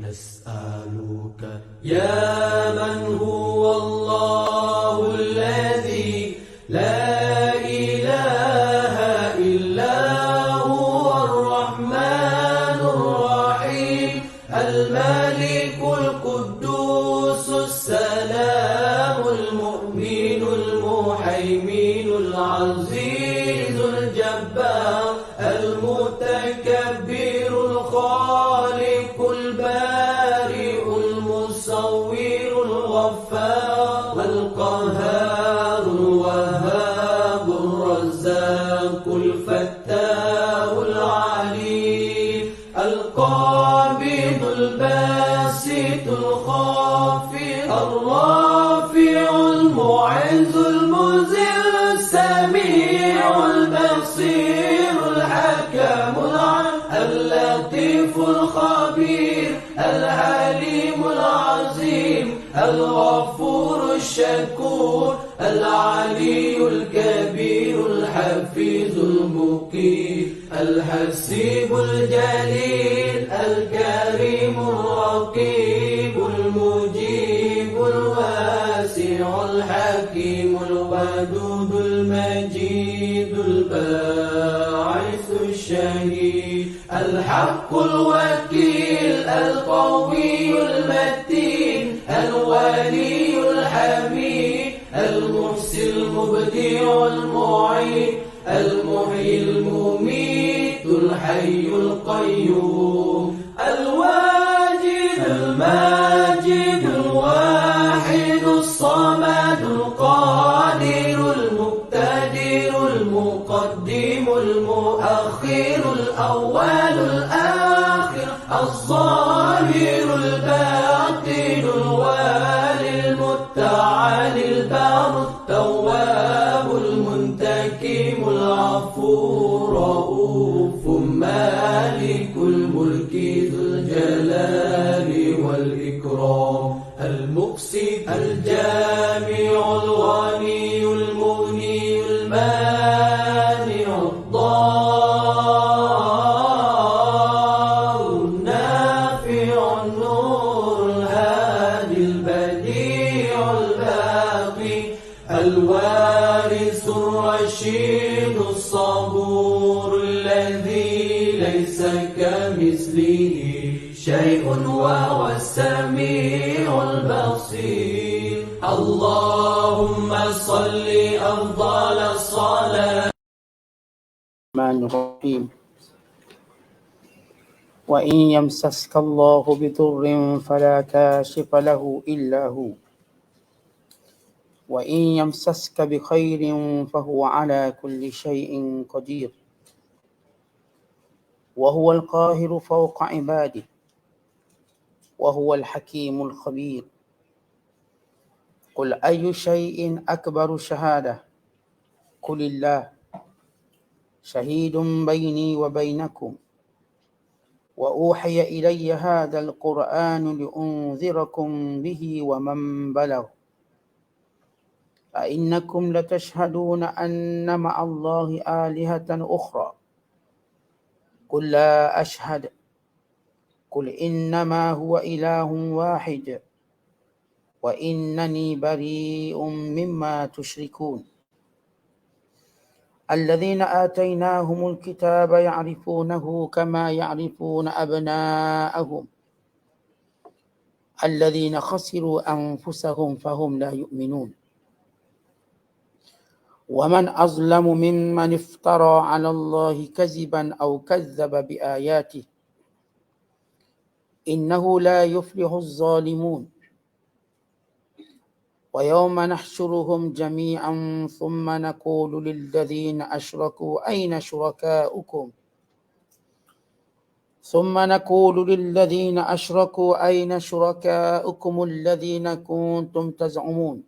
نسألك يا من هو الله الذي لا إله إلا هو الرحمن الرحيم الملك القدوس السلام المؤمن المهيمن العزيز الجبار المتكبر الخالق البارئ المصور الغفار القهار الوهاب الرزاق الفتاح العليم القابض الباسط الخافض الرافع المعز المذل السميع البصير الحكم اللطيف الخبير الحليم العظيم الغفور الشكور العلي الكبير الحفيظ المقيم الحسيب الجليل الكريم الرقيب المجيب الواسع الحكيم الودود المجيد الباعث الشهيد الحق الوكيل القوي المتين الولي الحميد المحسن المبدع المعيد المحيي المميت الحي القيوم الواجد الماجد الواحد الصمد القادر المقتدر المقدم المؤخر الأول الآخر الظاهر الباطن الوالي المتعالي البار التواب المنتكم العفو رؤوف مالك الملك ذو الجلال والإكرام المقسط الجامع الغني المغني المانع الضار النافع النور الهادي البديع الباقي الوارث الرشيد الصبور الذي ليس كمثله شيء وهو السميع البصير اللهم صل أفضل الصلاة الرحمن الرحيم وإن يمسسك الله بضر فلا كاشف له إلا هو وإن يمسسك بخير فهو على كل شيء قدير وهو القاهر فوق عباده وهو الحكيم الخبير قل أي شيء أكبر شهادة قل الله شهيد بيني وبينكم وأوحي إلي هذا القرآن لأنذركم به ومن بلغ أئنكم لتشهدون أن مع الله آلهة أخرى قل لا أشهد قل إنما هو إله واحد وإنني بريء مما تشركون الذين آتيناهم الكتاب يعرفونه كما يعرفون أبناءهم الذين خسروا أنفسهم فهم لا يؤمنون ومن أظلم ممن افترى على الله كذبا أو كذب بآياته إنه لا يفلح الظالمون ويوم نحشرهم جميعا ثم نقول للذين أشركوا أين شركاؤكم الذين كنتم تزعمون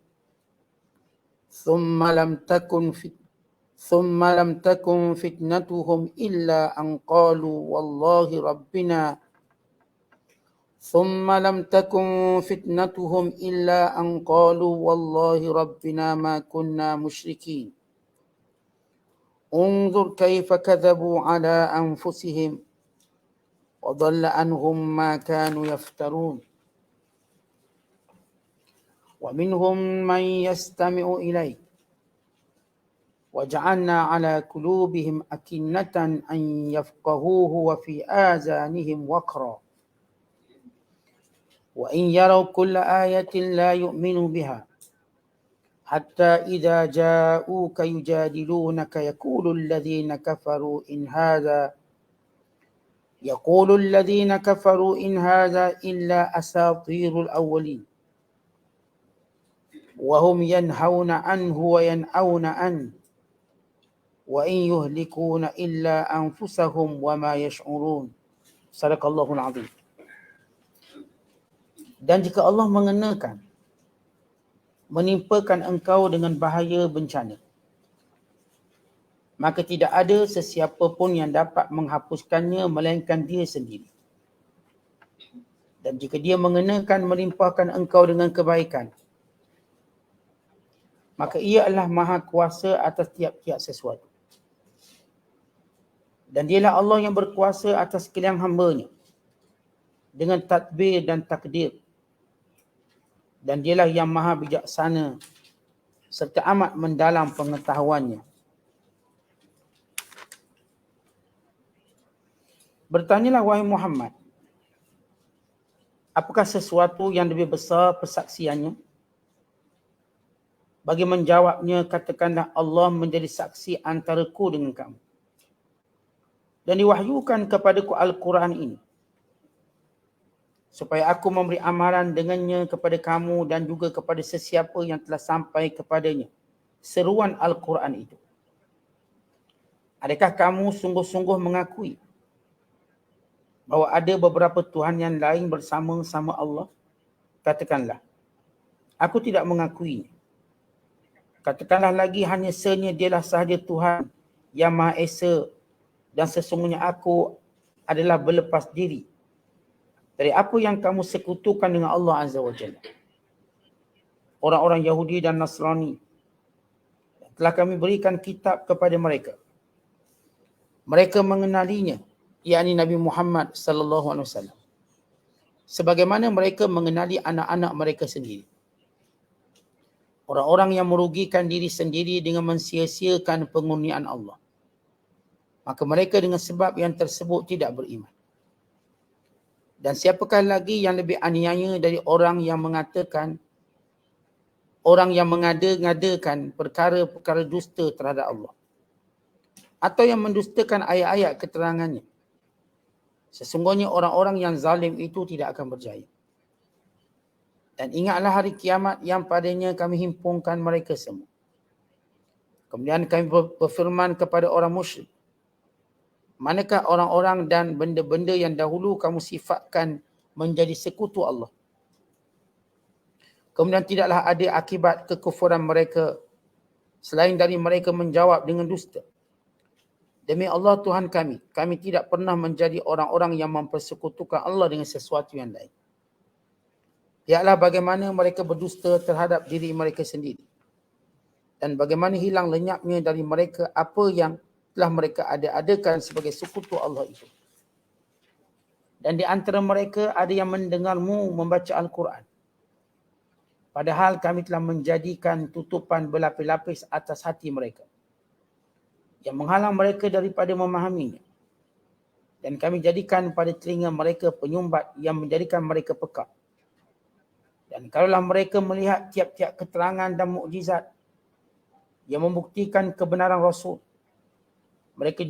ثم لم تكن فتنتهم إلا أن قالوا والله ربنا ما كنا مشركين انظر كيف كذبوا على أنفسهم وضل عنهم ما كانوا يفترون ومنهم من يستمع إليك وجعلنا على قلوبهم أكنة أن يفقهوه وفي آذانهم وقرا وإن يروا كل آية لا يؤمنوا بها حتى إذا جاءوك يجادلونك يقول الذين كفروا إن هذا إلا أساطير الأولين وهم ينهون عنه وينأون عنه وإن يهلكون إلا أنفسهم وما يشعرون. Sadaqallahul Azim. Dan jika Allah mengenakan, menimpakan engkau dengan bahaya bencana, maka tidak ada sesiapa pun yang dapat menghapuskannya melainkan dia sendiri. Dan jika dia mengenakan, melimpahkan engkau dengan kebaikan, maka ia adalah maha kuasa atas tiap-tiap sesuatu. Dan dialah Allah yang berkuasa atas sekalian hamba-Nya dengan tadbir dan takdir. Dan dialah yang maha bijaksana serta amat mendalam pengetahuannya. Bertanyalah wahai Muhammad, apakah sesuatu yang lebih besar persaksiannya? Bagi menjawabnya, katakanlah Allah menjadi saksi antaraku dengan kamu. Dan diwahyukan kepadaku Al-Quran ini, supaya aku memberi amalan dengannya kepada kamu dan juga kepada sesiapa yang telah sampai kepadanya seruan Al-Quran itu. Adakah kamu sungguh-sungguh mengakui bahawa ada beberapa Tuhan yang lain bersama-sama Allah? Katakanlah, aku tidak mengakuinya. Katakanlah lagi, hanya senya dialah sahaja Tuhan yang Maha Esa, dan sesungguhnya aku adalah berlepas diri dari apa yang kamu sekutukan dengan Allah Azza wa Jalla. Orang-orang Yahudi dan Nasrani telah kami berikan kitab kepada mereka. Mereka mengenalinya, yakni Nabi Muhammad sallallahu alaihi wasallam, sebagaimana mereka mengenali anak-anak mereka sendiri. Orang-orang yang merugikan diri sendiri dengan mensia-siakan pengurnian Allah, maka mereka dengan sebab yang tersebut tidak beriman. Dan siapakah lagi yang lebih aniaya dari orang yang mengatakan, orang yang mengada-ngadakan perkara-perkara dusta terhadap Allah, atau yang mendustakan ayat-ayat keterangannya. Sesungguhnya orang-orang yang zalim itu tidak akan berjaya. Dan ingatlah hari kiamat yang padanya kami himpunkan mereka semua. Kemudian kami berfirman kepada orang musyrik, manakah orang-orang dan benda-benda yang dahulu kamu sifatkan menjadi sekutu Allah? Kemudian tidaklah ada akibat kekufuran mereka selain dari mereka menjawab dengan dusta. Demi Allah Tuhan kami, kami tidak pernah menjadi orang-orang yang mempersekutukan Allah dengan sesuatu yang lain. Ialah bagaimana mereka berdusta terhadap diri mereka sendiri, dan bagaimana hilang lenyapnya dari mereka apa yang telah mereka ada-adakan sebagai sekutu Allah itu. Dan di antara mereka ada yang mendengarmu membaca Al-Quran, padahal kami telah menjadikan tutupan berlapis-lapis atas hati mereka yang menghalang mereka daripada memahaminya. Dan kami jadikan pada telinga mereka penyumbat yang menjadikan mereka pekak. Dan kalaulah mereka melihat tiap-tiap keterangan dan mukjizat yang membuktikan kebenaran Rasul, mereka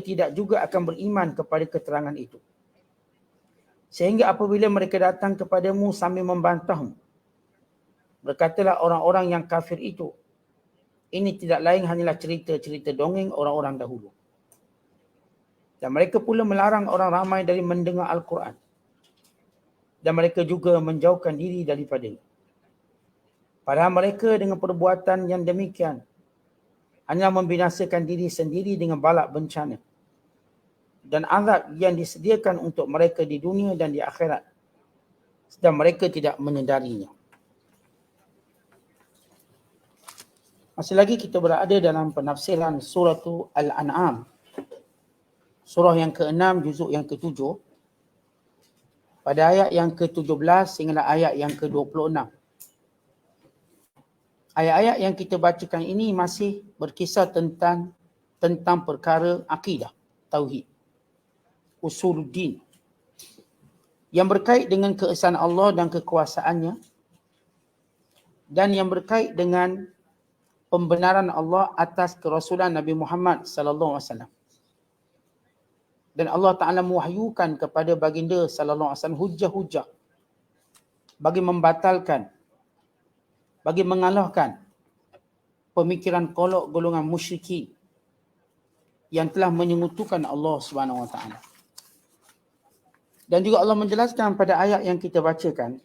tidak juga akan beriman kepada keterangan itu. Sehingga apabila mereka datang kepadamu sambil membantahmu, berkatalah orang-orang yang kafir itu, ini tidak lain hanyalah cerita-cerita dongeng orang-orang dahulu. Dan mereka pula melarang orang ramai dari mendengar Al-Quran. Dan mereka juga menjauhkan diri daripadanya. Padahal mereka dengan perbuatan yang demikian hanya membinasakan diri sendiri dengan balak bencana dan azab yang disediakan untuk mereka di dunia dan di akhirat, sedang mereka tidak menyedarinya. Masih lagi kita berada dalam penafsiran surah Al-An'am. surah yang ke-6, juzuk yang ke-7, pada ayat yang ke-17 sehingga ayat yang ke-26. Ayat-ayat yang kita bacakan ini masih berkisah tentang perkara akidah, tauhid, usuluddin, yang berkait dengan keesaan Allah dan kekuasaannya, dan yang berkait dengan pembenaran Allah atas kerasulan Nabi Muhammad sallallahu alaihi wasallam. Dan Allah Ta'ala mewahyukan kepada baginda sallallahu alaihi wasallam hujah-hujah bagi membatalkan, bagi mengalahkan pemikiran kolok golongan musyrikin yang telah menyekutukan Allah Subhanahu wa taala. Dan juga Allah menjelaskan pada ayat yang kita bacakan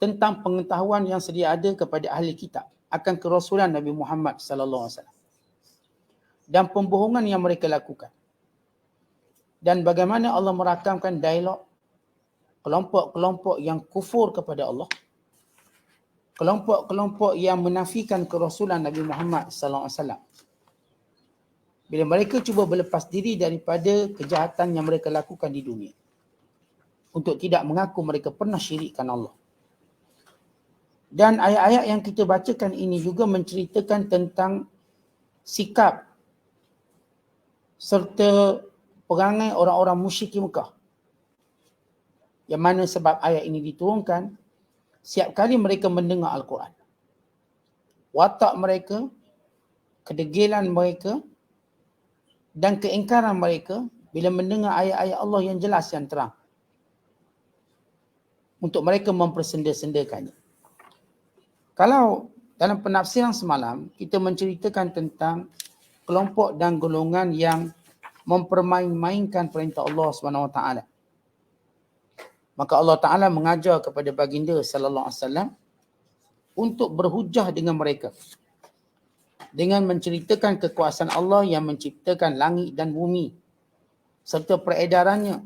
tentang pengetahuan yang sedia ada kepada ahli kitab akan kerasulan Nabi Muhammad sallallahu alaihi wasallam dan pembohongan yang mereka lakukan. Dan bagaimana Allah merakamkan dialog kelompok-kelompok yang kufur kepada Allah, kelompok-kelompok yang menafikan kerasulan Nabi Muhammad sallallahu alaihi wasallam. Bila mereka cuba berlepas diri daripada kejahatan yang mereka lakukan di dunia untuk tidak mengaku mereka pernah syirikkan Allah. Dan ayat-ayat yang kita bacakan ini juga menceritakan tentang sikap serta perangai orang-orang musyrik Mekah. Yang mana sebab ayat ini diturunkan, setiap kali mereka mendengar Al-Quran, watak mereka, kedegilan mereka dan keingkaran mereka bila mendengar ayat-ayat Allah yang jelas, yang terang, untuk mereka mempersenda-sendakannya. Kalau dalam penafsiran semalam, kita menceritakan tentang kelompok dan golongan yang mempermain-mainkan perintah Allah SWT. Maka Allah Ta'ala mengajar kepada baginda sallallahu alaihi wasallam untuk berhujah dengan mereka dengan menceritakan kekuasaan Allah yang menciptakan langit dan bumi serta peredarannya,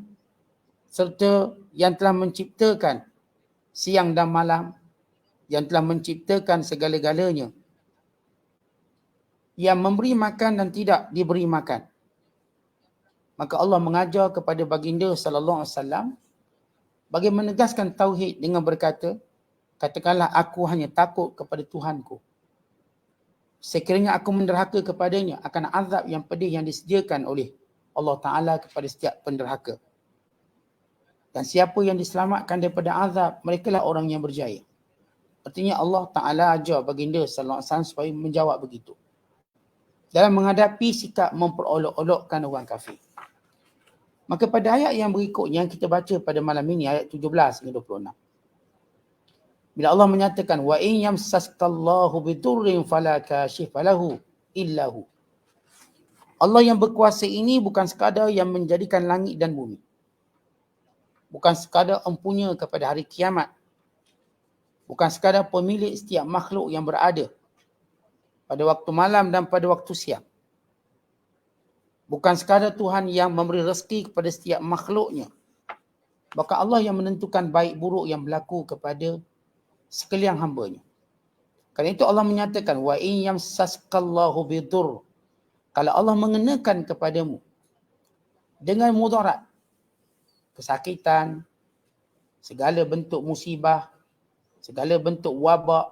serta yang telah menciptakan siang dan malam, yang telah menciptakan segala-galanya, yang memberi makan dan tidak diberi makan. Maka Allah mengajar kepada baginda sallallahu alaihi wasallam bagi menegaskan tauhid dengan berkata, katakanlah aku hanya takut kepada Tuhanku. Sekiranya aku menderhaka kepadanya akan azab yang pedih yang disediakan oleh Allah Ta'ala kepada setiap penderhaka. Dan siapa yang diselamatkan daripada azab, merekalah orang yang berjaya. Artinya Allah Ta'ala ajar baginda sallallahu alaihi wasallam supaya menjawab begitu dalam menghadapi sikap memperolok-olokkan orang kafir. Maka pada ayat yang berikutnya yang kita baca pada malam ini, ayat 17 hingga 26. Bila Allah menyatakan, wa in yamsaskallahu bidurrin fala kashifa lahu illahu. Allah yang berkuasa ini bukan sekadar yang menjadikan langit dan bumi. Bukan sekadar empunya kepada hari kiamat. Bukan sekadar pemilik setiap makhluk yang berada pada waktu malam dan pada waktu siang. Bukan sekadar Tuhan yang memberi rezeki kepada setiap makhluknya. Bahkan Allah yang menentukan baik buruk yang berlaku kepada sekalian hamba-Nya. Kerana itu Allah menyatakan, wa in yamsaskallahu bidur. Kalau Allah mengenakan kepadamu dengan mudarat, kesakitan, segala bentuk musibah, segala bentuk wabak,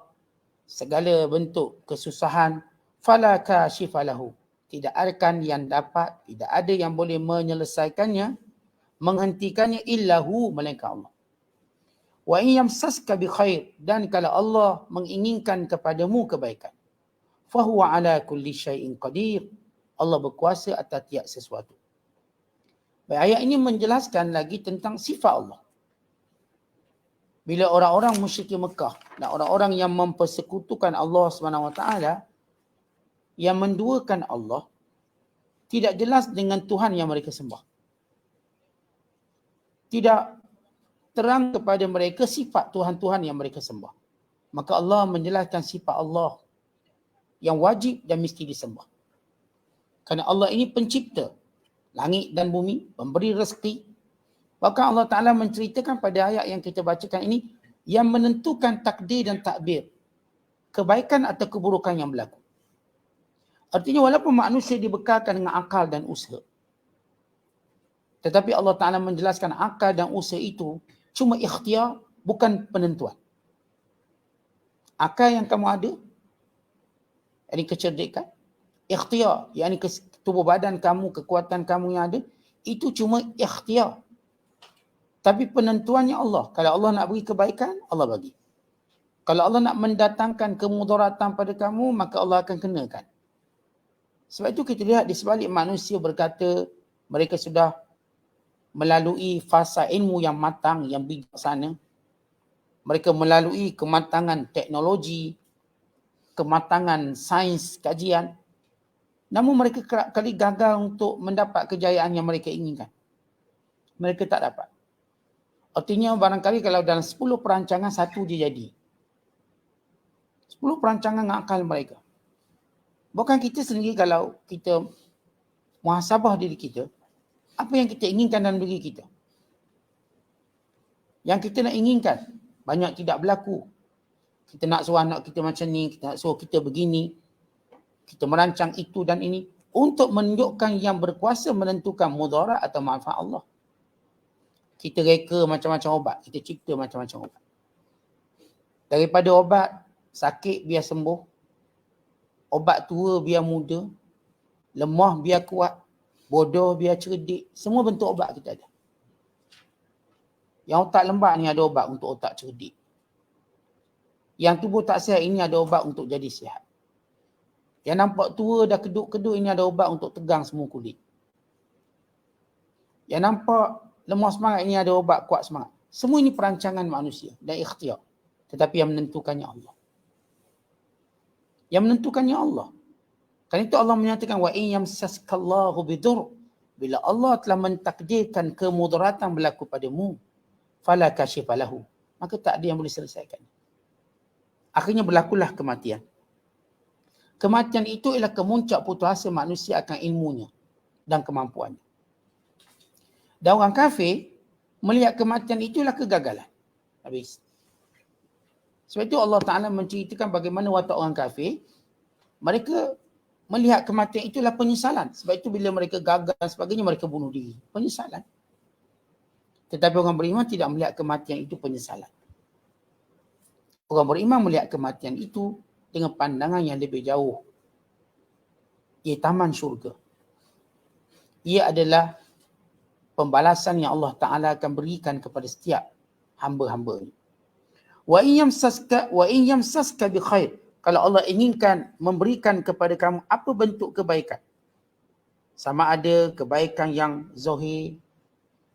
segala bentuk kesusahan, fala kashifa lahu. Tidak akan yang dapat, tidak ada yang boleh menyelesaikannya, menghentikannya illahu, melainkan Allah. Wa in yamsaska bi khair, dan kalau Allah menginginkan kepadamu kebaikan, fahuwa ala kulli syai'in qadir. Allah berkuasa atas tiap sesuatu. Baik, ayat ini menjelaskan lagi tentang sifat Allah. Bila orang-orang musyrik Mekah dan orang-orang yang mempersekutukan Allah SWT, yang menduakan Allah, tidak jelas dengan Tuhan yang mereka sembah. Tidak terang kepada mereka sifat Tuhan-Tuhan yang mereka sembah. Maka Allah menjelaskan sifat Allah yang wajib dan mesti disembah. Kerana Allah ini pencipta langit dan bumi, pemberi rezeki. Bahkan Allah Ta'ala menceritakan pada ayat yang kita bacakan ini, yang menentukan takdir dan takbir, kebaikan atau keburukan yang berlaku. Artinya walaupun manusia dibekalkan dengan akal dan usaha, Tetapi Allah Ta'ala menjelaskan akal dan usaha itu cuma ikhtiar, bukan penentuan. Akal yang kamu ada, yakni kecerdikan, ikhtiar, yakni tubuh badan kamu, kekuatan kamu yang ada, itu cuma ikhtiar. Tapi penentuannya Allah. Kalau Allah nak beri kebaikan, Allah bagi. Kalau Allah nak mendatangkan kemudaratan pada kamu, maka Allah akan kenakan. Sebab itu kita lihat di sebalik manusia berkata mereka sudah melalui fasa ilmu yang matang, yang bijaksana. Mereka melalui kematangan teknologi, kematangan sains kajian. Namun mereka kerap kali gagal untuk mendapat kejayaan yang mereka inginkan. Mereka tak dapat. Artinya barangkali kalau dalam 10 perancangan, satu je jadi. 10 perancangan akal mereka. Bukan kita sendiri kalau kita muhasabah diri kita, apa yang kita inginkan dalam diri kita. Yang kita nak inginkan, banyak tidak berlaku. Kita nak suruh anak kita macam ni, kita nak suruh kita begini. Kita merancang itu dan ini untuk menunjukkan yang berkuasa menentukan mudarat atau manfaat Allah. Kita reka macam-macam obat, kita cipta macam-macam obat. Daripada obat sakit biar sembuh, obat tua biar muda, lemah biar kuat, bodoh biar cerdik, semua bentuk obat kita ada. Yang otak lembat ni ada obat untuk otak cerdik. Yang tubuh tak sihat ini ada obat untuk jadi sihat. Yang nampak tua dah kedut-kedut ini ada obat untuk tegang semua kulit. Yang nampak lemah semangat ini ada obat kuat semangat. Semua ini perancangan manusia dan ikhtiar. Tetapi yang menentukannya Allah. Yang menentukannya Allah. Kerana itu Allah menyatakan wa in yamsaskallahu bidur, bila Allah telah mentakdirkan kemudaratan berlaku padamu, fala kashifa lahu, maka tak ada yang boleh selesaikan. Akhirnya berlakulah kematian. Kematian itu ialah kemuncak putus asa manusia akan ilmunya dan kemampuannya. Dan orang kafir melihat kematian itulah kegagalan. Habis. Sebab itu Allah Ta'ala menceritakan bagaimana watak orang kafir. Mereka melihat kematian itulah penyesalan. Sebab itu bila mereka gagal dan sebagainya, mereka bunuh diri. Penyesalan. Tetapi orang beriman tidak melihat kematian itu penyesalan. Orang beriman melihat kematian itu dengan pandangan yang lebih jauh. Ia taman syurga. Ia adalah pembalasan yang Allah Ta'ala akan berikan kepada setiap hamba-hamba ini. Wa in yamsaska bi khair. Kalau Allah inginkan memberikan kepada kamu apa bentuk kebaikan. Sama ada kebaikan yang zahir,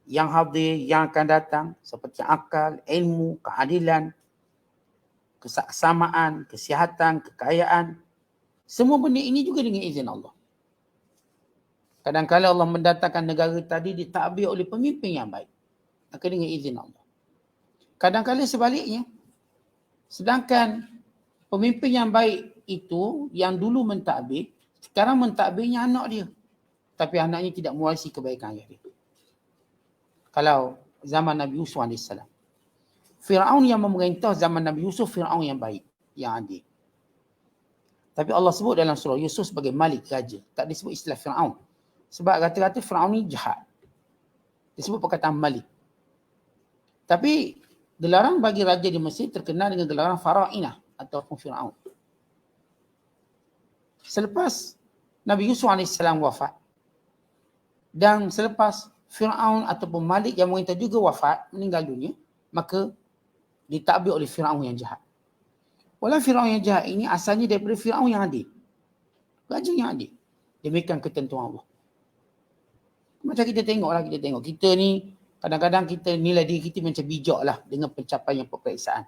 yang hadir, yang akan datang. Seperti akal, ilmu, keadilan, kesamaan, kesihatan, kekayaan. Semua benda ini juga dengan izin Allah. Kadang-kadang Allah mendatangkan negara tadi ditakbir oleh pemimpin yang baik. Maka dengan izin Allah. Kadang-kadang sebaliknya. Sedangkan pemimpin yang baik itu yang dulu mentadbir, sekarang mentadbirnya anak dia. Tapi anaknya tidak mewarisi kebaikan ayah dia. Kalau zaman Nabi Yusuf AS. Fir'aun yang memerintah zaman Nabi Yusuf, Fir'aun yang baik, yang adil. Tapi Allah sebut dalam surah Yusuf sebagai Malik, raja. Tak disebut istilah Fir'aun. Sebab kata-kata Fir'aun ni jahat. Disebut perkataan Malik. Tapi gelaran bagi raja di Mesir terkenal dengan gelaran Fara'inah ataupun Fir'aun. Selepas Nabi Yusuf AS wafat dan selepas Fir'aun ataupun Malik yang memerintah juga wafat, meninggal dunia, maka ditakbir oleh Fir'aun yang jahat. Walau Fir'aun yang jahat ini asalnya daripada Fir'aun yang adil. Raja yang adil. Demikian ketentuan Allah. Macam kita tengoklah, kita ni kadang-kadang kita nilai diri kita macam bijak lah dengan pencapaian peperiksaan.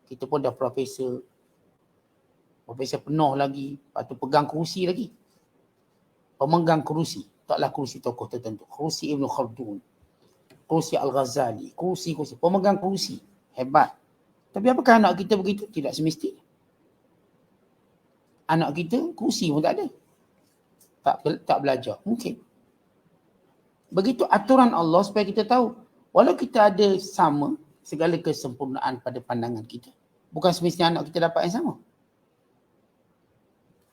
Kita pun dah profesor penuh lagi, lepas tu pegang kerusi lagi. Pemegang kerusi, taklah kerusi tokoh tertentu. Kerusi Ibn Khaldun, kerusi Al-Ghazali, kerusi, pemegang kerusi. Hebat. Tapi apakah anak kita begitu? Tidak semestinya. Anak kita kerusi pun tak ada. Tak belajar. Mungkin. Begitu aturan Allah supaya kita tahu. Walau kita ada sama segala kesempurnaan pada pandangan kita, bukan semestinya anak kita dapat yang sama.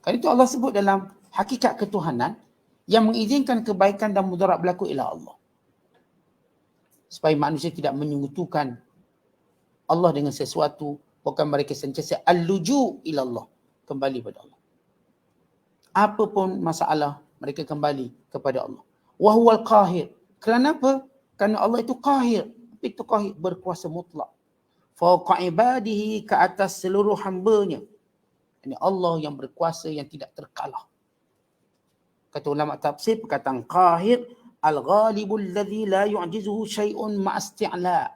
Kerana itu Allah sebut dalam hakikat ketuhanan yang mengizinkan kebaikan dan mudarat berlaku ialah Allah. supaya manusia tidak menyekutukan Allah dengan sesuatu, bukan mereka sentiasa al-luju ilallah, kembali pada Allah. Apapun masalah, mereka kembali kepada Allah. Wa huwal qahir. Kerana apa? Kerana Allah itu qahir. Apa itu qahir? Berkuasa mutlak. Fawqa ibadihi, ke atas seluruh hambanya. Ini Allah yang berkuasa, yang tidak terkalah. Kata ulama tafsir, perkataan qahir, al-ghalibul ladzi la yu'jizuhu syai'un ma'asti'la.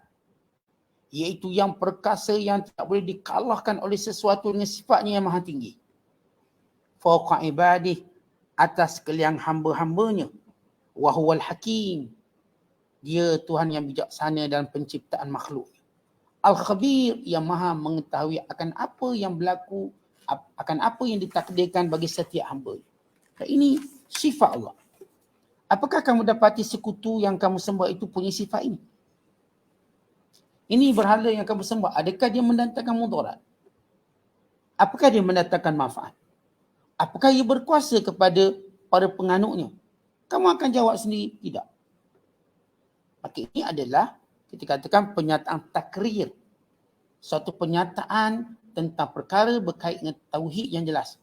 Iaitu yang perkasa, yang tidak boleh dikalahkan oleh sesuatu dengan sifatnya yang maha tinggi. Fawqa ibadih, atas sekalian hamba-hambanya. Wa huwal hakim. Dia Tuhan yang bijaksana dalam penciptaan makhluk. Al-khabir, yang maha mengetahui akan apa yang berlaku, akan apa yang ditakdirkan bagi setiap hamba. Dan ini sifat Allah. Apakah kamu dapati sekutu yang kamu sembah itu punya sifat ini? Ini berhala yang kamu sembah, adakah dia mendatangkan mudarat? Apakah dia mendatangkan manfaat? Apakah ia berkuasa kepada para penganutnya? Kamu akan jawab sendiri, tidak. Maka ini adalah, kita katakan penyataan takrir. Suatu penyataan tentang perkara berkait dengan tauhid yang jelas.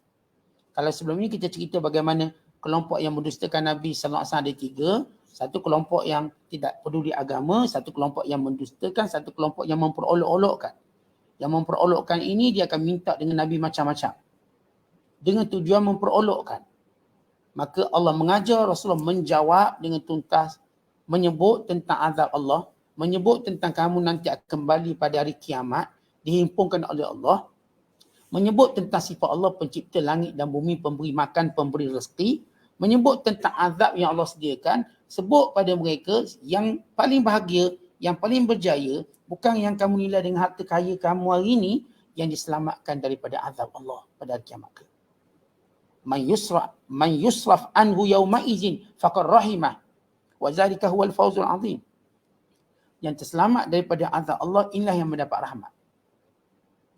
Kalau sebelum ini kita cerita bagaimana kelompok yang mendustakan Nabi SAW ada tiga. Satu kelompok yang tidak peduli agama, satu kelompok yang mendustakan, satu kelompok yang memperolok-olokkan. Yang memperolokkan ini dia akan minta dengan Nabi macam-macam. Dengan tujuan memperolokkan. Maka Allah mengajar Rasulullah menjawab dengan tuntas, menyebut tentang azab Allah, menyebut tentang kamu nanti akan kembali pada hari kiamat, dihimpunkan oleh Allah, menyebut tentang sifat Allah pencipta langit dan bumi, pemberi makan, pemberi rezeki, menyebut tentang azab yang Allah sediakan, sebut pada mereka yang paling bahagia, yang paling berjaya, bukan yang kamu nilai dengan harta kaya kamu hari ini, yang diselamatkan daripada azab Allah pada hari kiamat. Man yusraf anhu yawma izin faqad rahimah wa zalika huwal fawzul azim. Yang terselamat daripada azab Allah, inilah yang mendapat rahmat.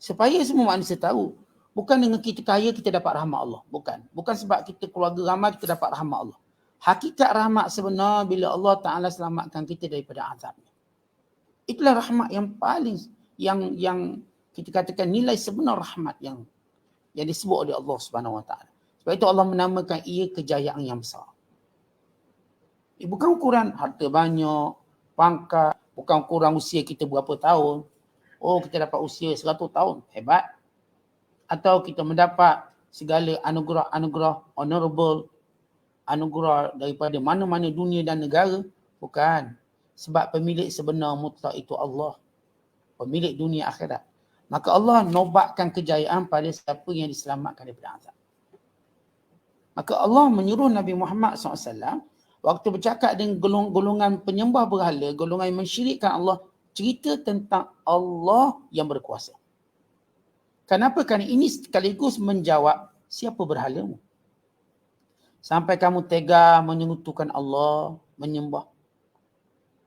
Supaya semua manusia tahu, bukan dengan kita kaya kita dapat rahmat Allah. Bukan sebab kita keluarga ramai kita dapat rahmat Allah. Hakikat rahmat sebenar bila Allah Ta'ala selamatkan kita daripada azabnya. Itulah rahmat yang paling, yang kita katakan nilai sebenar rahmat yang disebut oleh Allah Subhanahu Wa Ta'ala. Sebab itu Allah menamakan ia kejayaan yang besar. Bukan ukuran harta banyak, pangkat, bukan ukuran usia kita berapa tahun. Oh, kita dapat usia 100 tahun, hebat. Atau kita mendapat segala anugerah honorable, anugerah daripada mana-mana dunia dan negara. Bukan. Sebab pemilik sebenar mutlak itu Allah. Pemilik dunia akhirat. Maka Allah nobatkan kejayaan pada siapa yang diselamatkan daripada azab. Maka Allah menyuruh Nabi Muhammad SAW, waktu bercakap dengan golongan penyembah berhala, golongan yang mensyirikkan Allah, cerita tentang Allah yang berkuasa. Kenapa? Kerana ini sekaligus menjawab siapa berhalamu. Sampai kamu tega menyekutukan Allah, menyembah.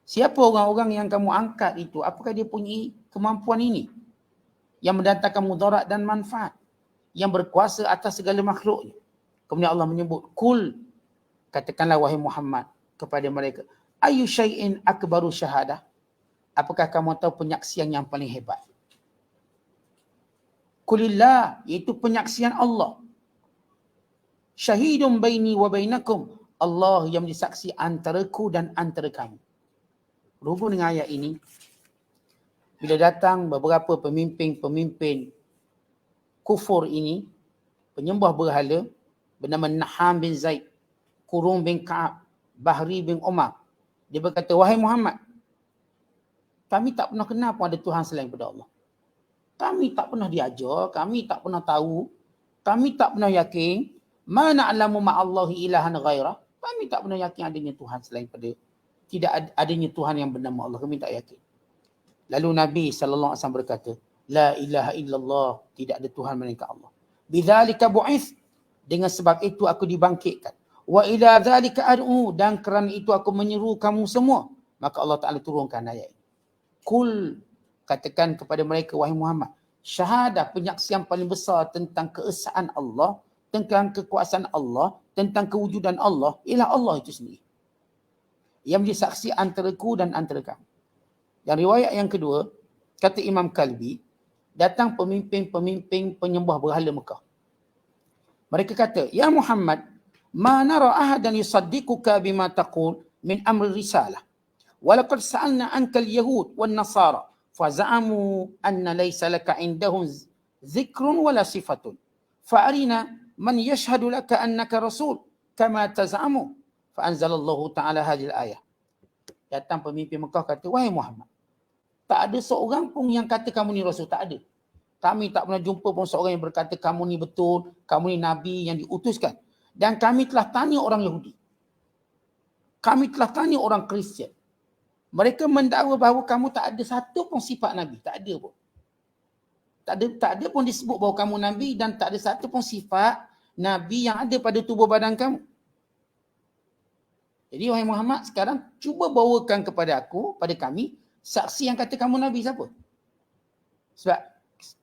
Siapa orang-orang yang kamu angkat itu? Apakah dia punya kemampuan ini? Yang mendatangkan mudarat dan manfaat. Yang berkuasa atas segala makhluknya. Kemudian Allah menyebut, kul, katakanlah wahai Muhammad kepada mereka, ayu syai'in akbaru syahadah. Apakah kamu tahu penyaksian yang paling hebat? Kulillah, iaitu penyaksian Allah. Syahidun baini wa bainakum. Allah yang disaksi antaraku dan antara kamu. Berhubung dengan ayat ini, bila datang beberapa pemimpin kufur ini, penyembah berhala, bernama Naham bin Zaid, Qurum bin Ka'ab, Bahri bin Umar. Dia berkata, wahai Muhammad, kami tak pernah kenal pun ada Tuhan selain daripada Allah. Kami tak pernah diajar, kami tak pernah tahu, kami tak pernah yakin, mana alamu ma'allahi ilahan ghairah. Kami tak pernah yakin adanya Tuhan selain daripada, tidak adanya Tuhan yang bernama Allah, kami tak yakin. Lalu Nabi SAW berkata, la ilaha illallah, tidak ada Tuhan melainkan Allah. Bidzalika bu'ith, dengan sebab itu aku dibangkitkan. Wa ila dzalika ad'u, dan kerana itu aku menyeru kamu semua. Maka Allah Ta'ala turunkan ayat ini. Kul, katakan kepada mereka, wahai Muhammad, syahadah, penyaksian paling besar tentang keesaan Allah, tentang kekuasaan Allah, tentang kewujudan Allah, ialah Allah itu sendiri. Yang menjadi saksi antaraku dan antara kamu. Dan riwayat yang kedua, kata Imam Kalbi, datang pemimpin-pemimpin penyembah berhala Mekah. Mereka kata, "Ya Muhammad, ma nara ahadan yusaddiquka bima taqul min amri risalah. Walaqad sa'alna anka al-yahud wan nasara faza'amu anna laysa laka indahum zikrun wala sifatun. Fa'arina man yashhadu laka annaka rasul kama taz'amu." Fa'anzalallahu ta'ala hadhihi al-ayah. Datang pemimpin Mekah kata, "Wahai Muhammad, tak ada seorang pun yang kata kamu ni rasul, tak ada. Kami tak pernah jumpa pun seorang yang berkata kamu ni betul, kamu ni nabi yang diutuskan. Dan kami telah tanya orang Yahudi. Kami telah tanya orang Kristian. Mereka mendakwa bahawa kamu tak ada satu pun sifat nabi, tak ada pun. Tak ada pun disebut bahawa kamu nabi dan tak ada satu pun sifat nabi yang ada pada tubuh badan kamu. Jadi wahai Muhammad, sekarang cuba bawakan kepada aku, pada kami, saksi yang kata kamu nabi siapa? Sebab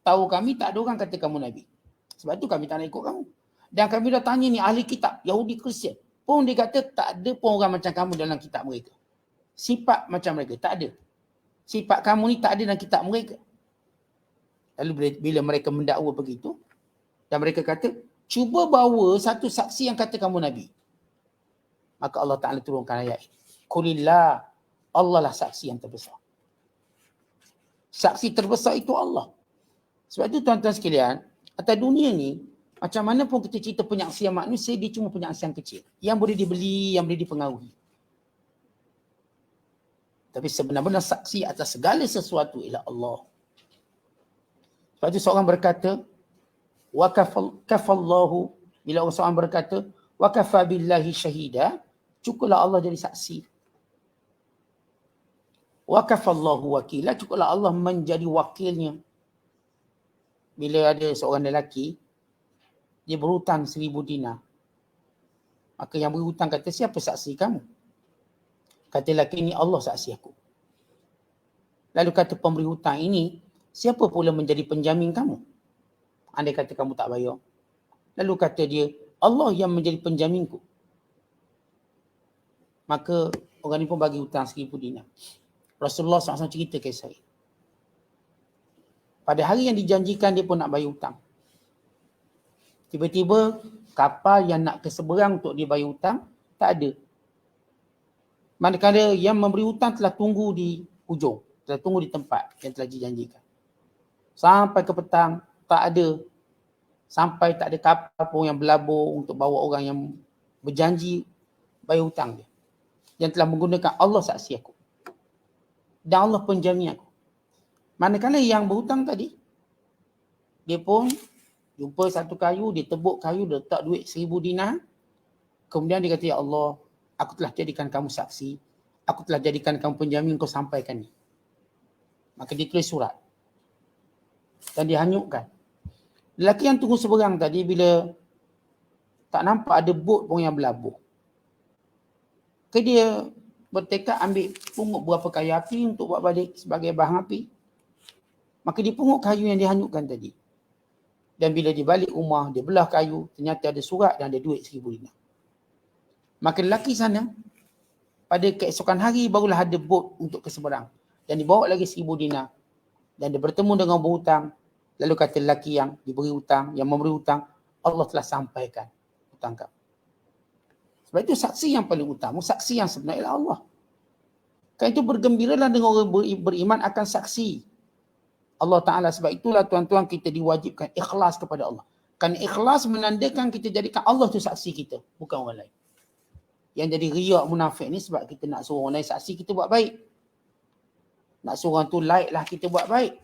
tahu kami tak ada orang kata kamu nabi. Sebab tu kami tak nak ikut kamu. Dan kami dah tanya ni ahli kitab, Yahudi Kristian. Pun dia kata tak ada pun orang macam kamu dalam kitab mereka. Sifat macam mereka, tak ada. Sifat kamu ni tak ada dalam kitab mereka. Lalu bila mereka mendakwa begitu, dan mereka kata, cuba bawa satu saksi yang kata kamu nabi. Maka Allah Ta'ala turunkan ayat ini. Qulillah, Allah lah saksi yang terbesar. Saksi terbesar itu Allah. Sebab itu tuan-tuan sekalian, atas dunia ni, macam mana pun kita cerita penyaksian manusia, dia cuma penyaksian kecil. Yang boleh dibeli, yang boleh dipengaruhi. Tapi sebenar-benar saksi atas segala sesuatu ialah Allah. Sebab itu seorang berkata, wa kafallahu, bila seorang berkata, wa kafa billahi syahida, cukuplah Allah jadi saksi. Wa kafallahu wakila, cukuplah Allah menjadi wakilnya. Bila ada seorang lelaki, dia berhutang 1,000 dinar. Maka yang berhutang kata, siapa saksi kamu? Kata lelaki ini, Allah saksi aku. Lalu kata pemberi hutang ini, siapa pula menjadi penjamin kamu? Andai kata kamu tak bayar. Lalu kata dia, Allah yang menjadi penjaminku. Maka orang ni pun bagi hutang 1,000 dinar. Rasulullah SAW cerita kisah ini. Pada hari yang dijanjikan dia pun nak bayar hutang. Tiba-tiba kapal yang nak ke seberang untuk dia bayar hutang, tak ada. Manakala yang memberi hutang telah tunggu di hujung, telah tunggu di tempat yang telah dijanjikan. Sampai ke petang, tak ada. Sampai tak ada kapal pun yang berlabur untuk bawa orang yang berjanji bayar hutang dia. Yang telah menggunakan Allah saksi aku. Dan Allah penjamin aku. Manakala yang berhutang tadi, dia pun jumpa satu kayu, dia tebuk kayu, dia letak duit 1,000 dinar. Kemudian dia kata, ya Allah, aku telah jadikan kamu saksi. Aku telah jadikan kamu penjamin, kau sampaikan ni. Maka dia tulis surat. Dan dia hanyutkan. Lelaki yang tunggu seberang tadi, bila tak nampak ada bot pun yang berlabuh, dia bertekad ambil pungut berapa kayu api untuk buat balik sebagai bahan api. Maka dia pungut kayu yang dihanyutkan tadi. Dan bila dia balik rumah, dia belah kayu, ternyata ada surat dan ada duit 1,000 dinar. Maka lelaki sana, pada keesokan hari barulah ada bot untuk ke seberang. Dan dibawa lagi 1,000 dinar. Dan dia bertemu dengan berhutang. Lalu kata lelaki yang diberi hutang, yang memberi hutang, Allah telah sampaikan hutang kamu. Sebab itu saksi yang paling utama, saksi yang sebenar ialah Allah. Kan itu bergembiralah dengan orang beriman akan saksi Allah Ta'ala. Sebab itulah tuan-tuan kita diwajibkan ikhlas kepada Allah. Kan ikhlas menandakan kita jadikan Allah tu saksi kita, bukan orang lain. Yang jadi riak munafik ni sebab kita nak suruh orang lain saksi kita buat baik. Nak suruh orang tu like lah kita buat baik.